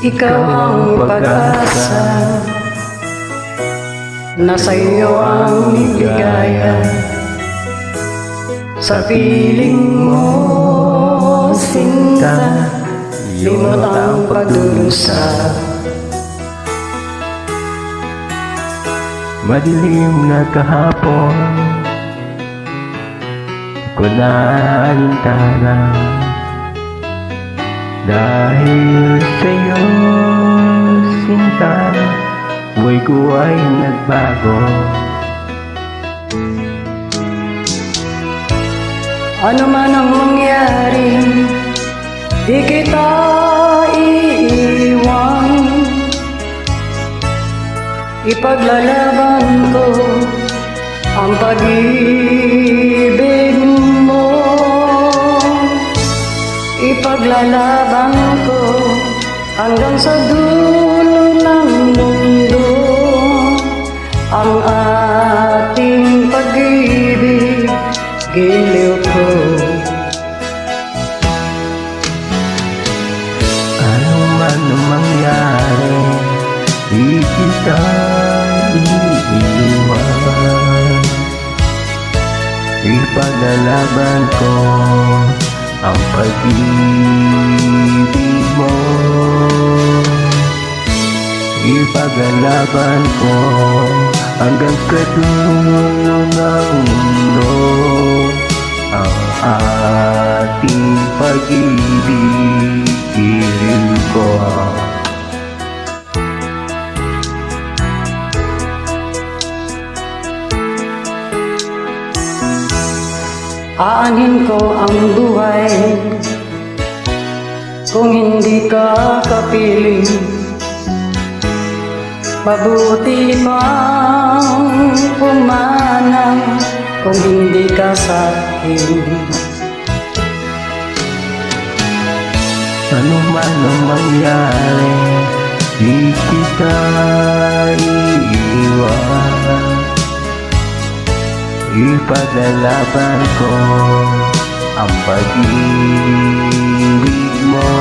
Ikaw ang pag-asa, nasa iyo ang ligaya. Sa piling mo, sinta, limot ang pagdurusa. Madilim na kahapon, ko na alintana. Dahil sa'yo, sinta, buhay ko ay nagbago. Ano man ang mangyari, di kita iiwan. Ipaglalaban ko ang pag-ibig mo. Ipaglalaban ko hanggang sa dulo ng mundo ang ating pag-ibig, giliw ko. Ano man ang mangyari, di kita iiwan. Ipaglalaban ko ang pag-ibig mo. Ipaglalaban ko hanggang sa dulo ng mundo ang ating pag-ibig, giliw ko. Aanhin ko ang buhay kung hindi ka kapiling. Mabuti pang pumanang kung hindi ka sa akin. Ano man ang mangyari, di kita iiwan. Ipaglalaban ko ang pag-ibig mo.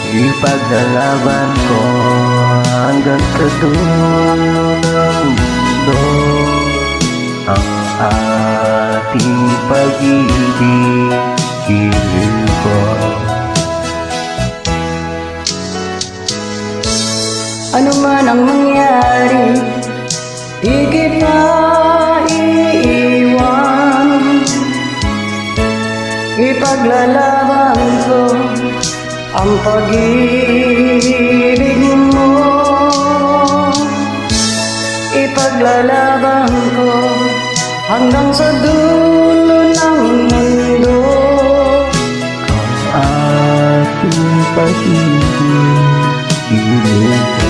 Ipaglalaban ko hanggang sa dulo ng mundo ang ating pag-ibig, giliw ko. Ano man ang mangyari, di kita iiwan. Ipaglalaban ko ang pag-ibig mo. Ipaglalaban ko hanggang sa dulo ng mundo Ang ating pag-ibig, giliw ko.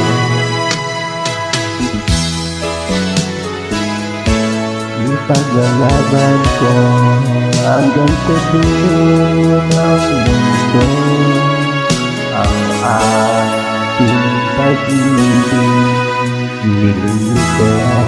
Ipaglalaban ko hanggang sa dulo ng mundo ang ating pag-ibig, giliw ko.